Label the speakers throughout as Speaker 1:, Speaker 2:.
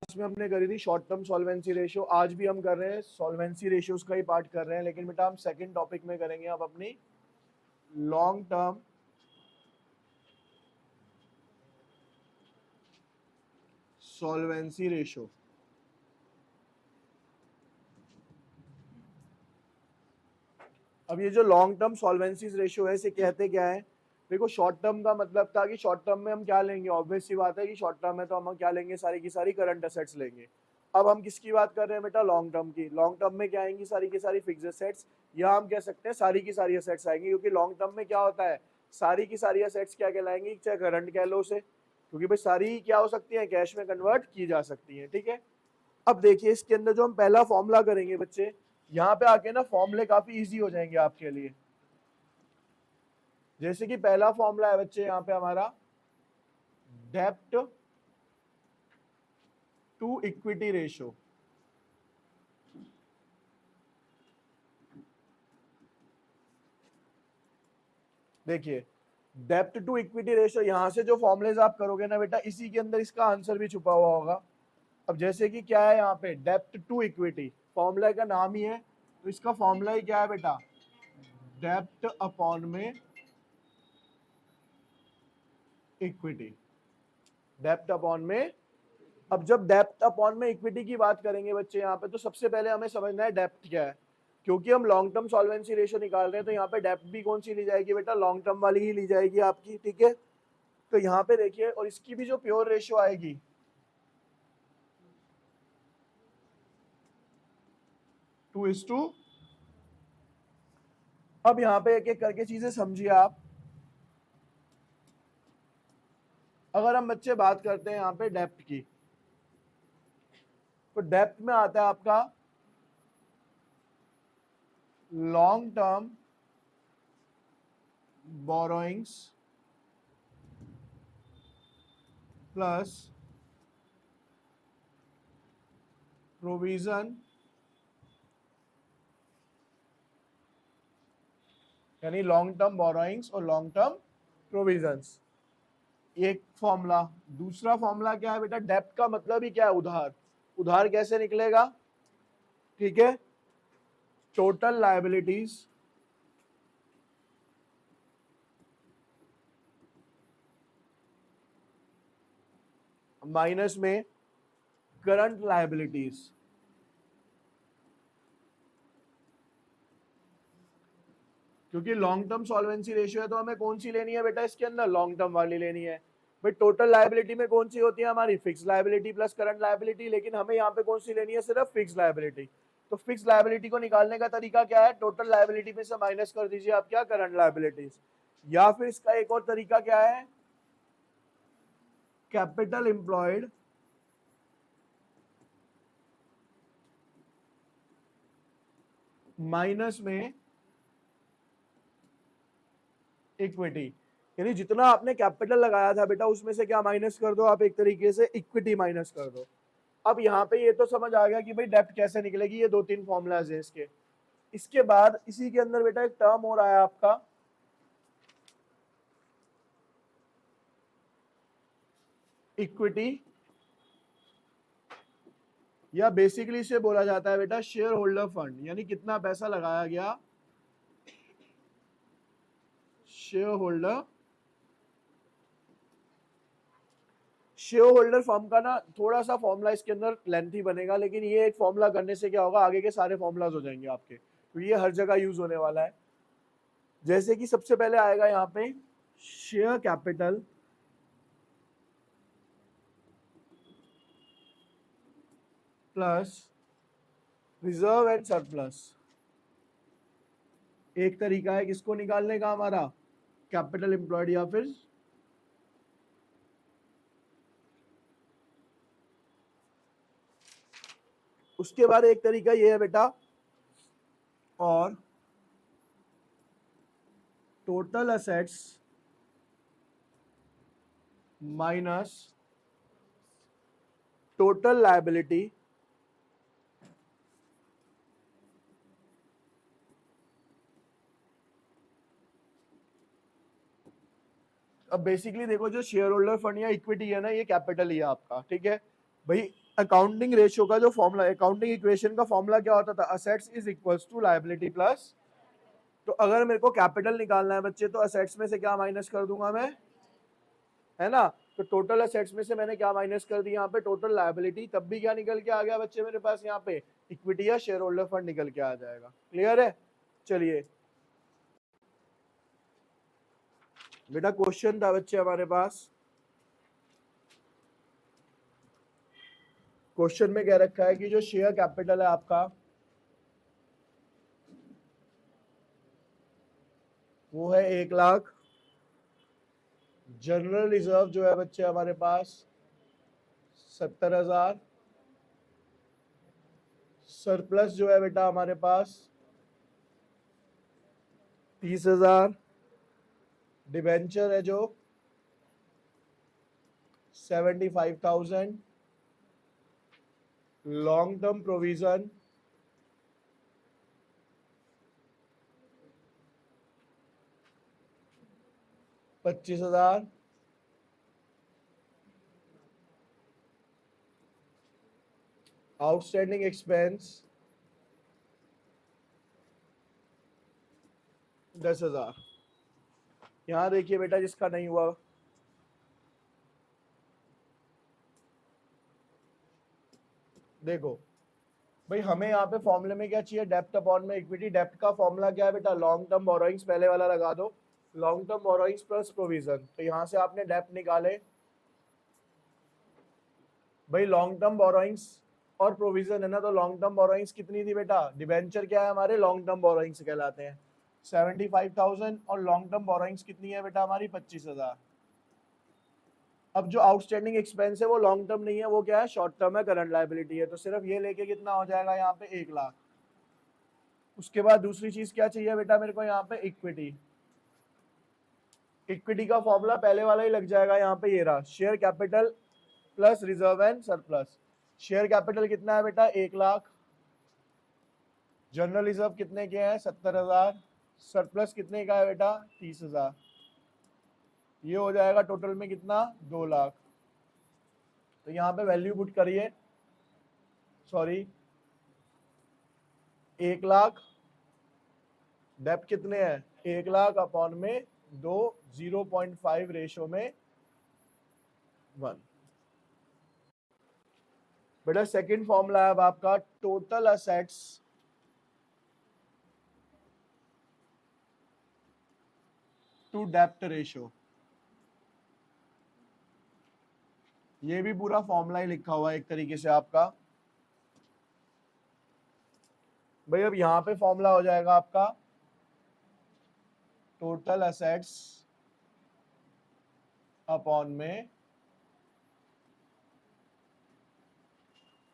Speaker 1: में हमने करी थी शॉर्ट टर्म सॉल्वेंसी रेशियो, आज भी हम कर रहे हैं सॉल्वेंसी रेशियोज का ही पार्ट कर रहे हैं, लेकिन बेटा हम सेकंड टॉपिक में करेंगे अब अपनी लॉन्ग टर्म सॉल्वेंसी रेशियो। अब ये जो लॉन्ग टर्म सॉल्वेंसी रेशियो है इसे कहते क्या है? देखो शॉर्ट टर्म का मतलब था कि शॉर्ट टर्म में हम क्या लेंगे, ऑब्वियस सी बात है कि शॉर्ट टर्म में तो हम क्या लेंगे, सारी की सारी करंट असेट्स लेंगे। अब हम किसकी बात कर रहे हैं बेटा? लॉन्ग टर्म की। लॉन्ग टर्म में क्या आएंगी? सारी की सारी फिक्स असेट्स, या हम कह सकते हैं सारी की सारी असेट्स आएंगी, क्योंकि लॉन्ग टर्म में क्या होता है, सारी की सारी असेट्स क्या कहलाएंगी, चाहे करंट कह लो उसे, क्योंकि भाई सारी क्या हो सकती है, कैश में कन्वर्ट की जा सकती है। ठीक है, अब देखिए इसके अंदर जो हम पहला फॉर्मूला करेंगे बच्चे, यहाँ पे आके ना फॉर्मूले काफी इजी हो जाएंगे आपके लिए। जैसे कि पहला फॉर्मूला है बच्चे यहाँ पे हमारा डेप्ट टू इक्विटी रेशियो। देखिए डेप्ट टू इक्विटी रेशियो, यहां से जो फॉर्मुलेज आप करोगे ना बेटा, इसी के अंदर इसका आंसर भी छुपा हुआ होगा। अब जैसे कि क्या है यहाँ पे डेप्ट टू इक्विटी, फॉर्मूला का नाम ही है, तो इसका फॉर्मूला ही क्या है बेटा, डेप्ट अपॉन में इक्विटी। डेप्ट अपॉन में, अब जब डेप्ट अपॉन में इक्विटी की बात करेंगे बच्चे यहाँ पे, तो सबसे पहले हमें समझना है डेप्ट क्या है, क्योंकि हम लॉन्ग टर्म सॉल्वेंसी रेशियो निकाल रहे हैं, तो यहाँ पे डेप्ट भी कौन सी ली जाएगी बेटा, लॉन्ग टर्म वाली ही ली जाएगी आपकी। ठीक है, तो यहाँ पे देखिए, और इसकी भी जो प्योर रेशियो आएगी 2:, अब यहाँ पे एक एक करके चीजें समझिए आप। अगर हम बच्चे बात करते हैं यहाँ पे डेप्ट की, तो डेप्ट में आता है आपका long term borrowings plus provision, यानी लॉन्ग टर्म बोरोइंग्स और लॉन्ग टर्म प्रोविजंस, एक फॉर्मूला। दूसरा फॉर्मूला क्या है बेटा, डेप्ट का मतलब ही क्या है, उधार। उधार कैसे निकलेगा? ठीक है, टोटल लायबिलिटीज माइनस में करंट लायबिलिटीज। क्योंकि लॉन्ग टर्म सॉल्वेंसी रेशियो है, तो हमें कौन सी लेनी है बेटा, इसके अंदर लॉन्ग टर्म वाली लेनी है। भाई टोटल लायबिलिटी में कौन सी होती है हमारी, fix liability plus current liability, लेकिन हमें यहाँ पे कौन सी लेनी है, सिर्फ फिक्स लायबिलिटी। तो फिक्स लायबिलिटी को निकालने का तरीका क्या है, टोटल लायबिलिटी में से माइनस कर दीजिए आप क्या, करंट लायबिलिटीज। या फिर इसका एक और तरीका क्या है, कैपिटल एम्प्लॉयड माइनस में इक्विटी, यानी जितना आपने कैपिटल लगाया था बेटा उसमें से क्या माइनस कर दो आप, एक तरीके से इक्विटी माइनस कर दो। अब यहाँ पे ये तो समझ आ गया कि भाई डेप्ट कैसे निकलेगी, ये दो तीन फॉर्मुलाज है इसके। इसके बाद इसी के अंदर बेटा एक टर्म हो रहा है आपका इक्विटी, या बेसिकली इसे बोला जाता है बेटा शेयर होल्डर फंड, यानी कितना पैसा लगाया गया share holder. Share holder firm का ना थोड़ा सा फॉर्मूला इसके अंदर लेंथी बनेगा, लेकिन ये एक फॉर्मूला करने से क्या होगा, आगे के सारे फॉर्मूलाज हो जाएंगे आपके, तो ये हर जगह यूज होने वाला है। जैसे कि सबसे पहले आएगा यहाँ पे share capital plus reserve and surplus. एक तरीका है किसको निकालने का हमारा, कैपिटल एम्प्लॉयड, या फिर उसके बाद एक तरीका ये है बेटा, और total assets minus total liability अब बेसिकली देखो जो शेयर होल्डर फंड या इक्विटी है ना, ये कैपिटल ही है आपका। ठीक है भाई, अकाउंटिंग रेशियो का जो फॉर्मूला, अकाउंटिंग इक्वेशन का फॉर्मूला क्या होता था, assets is equals to liability plus, तो अगर मेरे को कैपिटल निकालना है बच्चे तो असेट्स में से क्या माइनस कर दूंगा मैं, है ना, तो टोटल असेट्स में से मैंने क्या माइनस कर दिया यहाँ पे, टोटल लायबिलिटी, तब भी क्या निकल के आ गया बच्चे मेरे पास यहाँ पे, इक्विटी या शेयर होल्डर फंड निकल के आ जाएगा। क्लियर है? चलिए बेटा क्वेश्चन था बच्चे हमारे पास, क्वेश्चन में कह रखा है कि जो शेयर कैपिटल है आपका वो है 1,00,000, जनरल रिजर्व जो है बच्चे हमारे पास 70,000, सरप्लस जो है बेटा हमारे पास 30,000, डिबेंचर है जो 75,000, long term provision 25,000, outstanding expense 10,000। यहां देखिए बेटा जिसका नहीं हुआ, देखो भाई हमें यहाँ पे फॉर्मूले में क्या चाहिए, डेप्ट अपॉन में इक्विटी, डेप्ट का फॉर्मूला क्या है बेटा, लॉन्ग टर्म बोरोइंग्स, पहले वाला लगा दो, long term borrowings plus provision, तो यहाँ से आपने डेप्ट निकाले भाई, लॉन्ग टर्म बोरोइंग्स और प्रोविजन है ना, तो लॉन्ग टर्म बोरोइंग्स कितनी थी बेटा, डिबेंचर क्या है हमारे, लॉन्ग टर्म बोरोइंग्स कहलाते हैं 75,000, और लॉन्ग टर्म बोरोइंग्स कितनी है बेटा हमारी 25,000। अब जो आउटस्टैंडिंग एक्सपेंस है वो लॉन्ग टर्म नहीं है, वो क्या है, शॉर्ट टर्म है, करंट लायबिलिटी है, तो सिर्फ ये लेके कितना हो जाएगा यहाँ पे 1,00,000। उसके बाद दूसरी चीज क्या चाहिए बेटा मेरे को यहाँ पे, इक्विटी, इक्विटी का फॉर्मूला पहले वाला ही लग जाएगा यहाँ पे, ये रहा, share capital plus reserve and surplus. Share capital कितना है बेटा 1,00,000, जनरल रिजर्व कितने के हैं 70,000, सरप्लस कितने का है बेटा 30,000, ये हो जाएगा टोटल में कितना 2,00,000। तो यहाँ पे वैल्यू पुट करिए, सॉरी 1,00,000, डेप्ट कितने हैं 1,00,000 अपॉन में 2, 0.5 रेशो में 1। बेटा सेकंड फॉर्मूला है अब आपका टोटल असेट्स टू डेप्ट रेशो, ये भी पूरा फॉर्मूला ही लिखा हुआ है एक तरीके से आपका भाई। अब यहां पे फॉर्मूला हो जाएगा आपका टोटल असेट्स अपॉन में,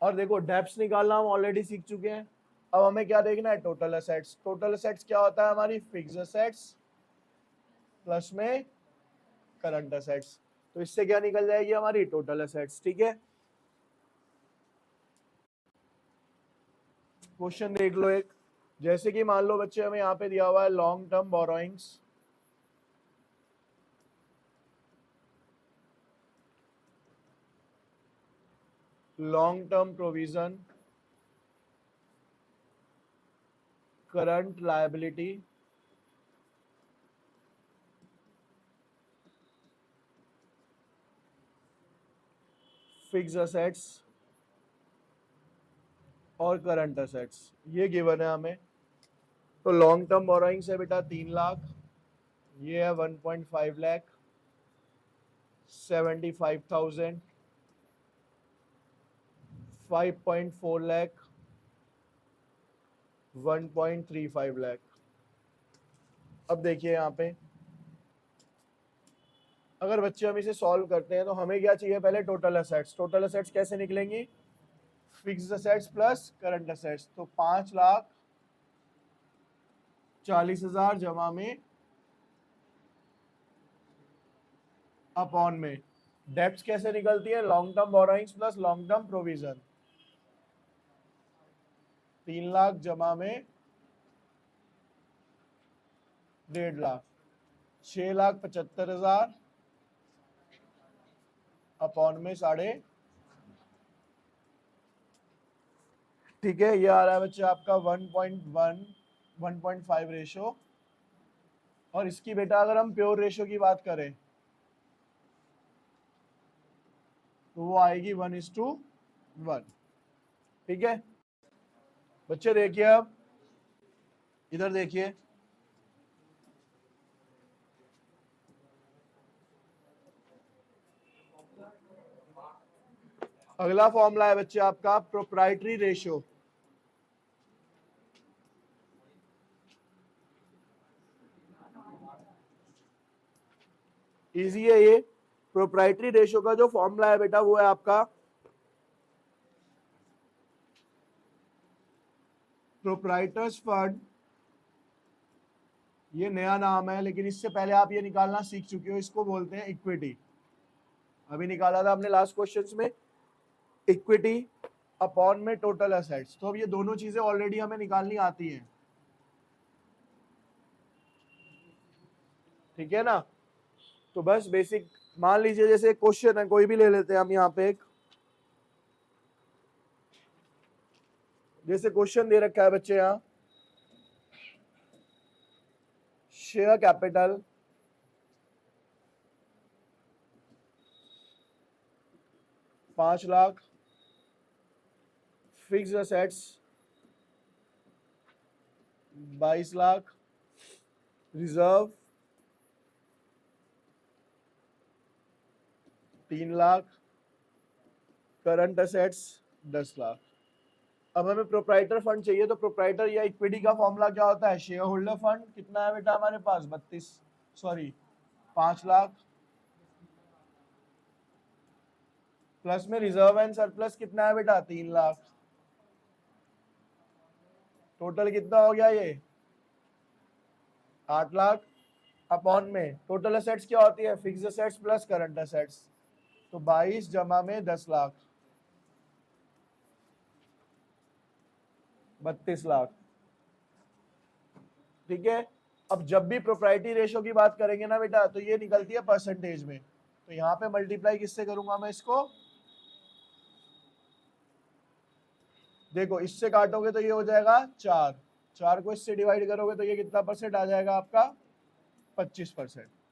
Speaker 1: और देखो डेप्ट्स निकालना हम ऑलरेडी सीख चुके हैं, अब हमें क्या देखना है, टोटल असेट्स। टोटल असेट्स क्या होता है हमारी, फिक्स्ड असेट्स प्लस में करंट असेट्स, तो इससे क्या निकल जाएगी हमारी टोटल असेट्स। ठीक है, क्वेश्चन देख लो एक, जैसे कि मान लो बच्चे हमें यहाँ पे दिया हुआ है long term borrowings, long term provision, current liability, fixed assets और करंट असेट्स, ये गिवन है हमें। तो लॉन्ग टर्म बोरोइंग्स है बेटा 3,00,000, ये है 1.5 लाख, 75,000, 5.4 लाख, 1.35 लाख। अब देखिए यहाँ पे अगर बच्चे हम इसे सॉल्व करते हैं तो हमें क्या चाहिए, पहले टोटल असेट्स। टोटल असेट्स कैसे निकलेंगी, fixed assets plus current assets, तो 5,40,000 जमा में अपॉन में, डेब्ट्स कैसे निकलती है, long term borrowings plus long term provision, 3,00,000 जमा में 1,50,000, 6,75,000 अपॉन में 5.5, ठीक है, ये आ रहा है बच्चे आपका 1.1 1.5 रेशो। और इसकी बेटा अगर हम प्योर रेशो की बात करें तो वो आएगी 1:1। ठीक है बच्चे, देखिए अब इधर देखिए, अगला फॉर्मूला है बच्चे आपका प्रोप्राइटरी रेशियो। इजी है ये। प्रोप्राइटरी रेशियो का जो फॉर्मूला है बेटा वो है आपका प्रोप्राइटर्स फंड। ये नया नाम है, लेकिन इससे पहले आप ये निकालना सीख चुके हो, इसको बोलते हैं इक्विटी। अभी निकाला था हमने लास्ट क्वेश्चंस में, इक्विटी अपॉन में टोटल एसेट्स। तो अब ये दोनों चीजें ऑलरेडी हमें निकालनी आती हैं। ठीक है ना, तो बस बेसिक मान लीजिए जैसे क्वेश्चन है, कोई भी ले लेते हैं हम यहाँ पे एक, जैसे क्वेश्चन दे रखा है बच्चे यहाँ, share capital 5 lakh, fixed assets 22 lakh, reserve 3 lakh, current assets 10 lakh. अब हमें प्रोप्राइटर फंड चाहिए, तो प्रोप्राइटर या इक्विटी का फॉर्मूला क्या होता है? शेयर होल्डर फंड कितना है बेटा हमारे पास? 5 लाख, प्लस में रिजर्व एंड सरप्लस कितना है बेटा? 3 लाख। टोटल कितना हो गया ये? 8 लाख। अपॉन में टोटल एसेट्स क्या होती है? Fixed assets plus current assets. तो 22 जमा में 10 लाख, 32 लाख। ठीक है, अब जब भी प्रोप्राइटरी रेशो की बात करेंगे ना बेटा, तो ये निकलती है परसेंटेज में। तो यहाँ पे मल्टीप्लाई किससे करूंगा मैं इसको? देखो इससे काटोगे तो ये हो जाएगा 4, 4 को इससे डिवाइड करोगे तो ये कितना परसेंट आ जाएगा आपका? 25%।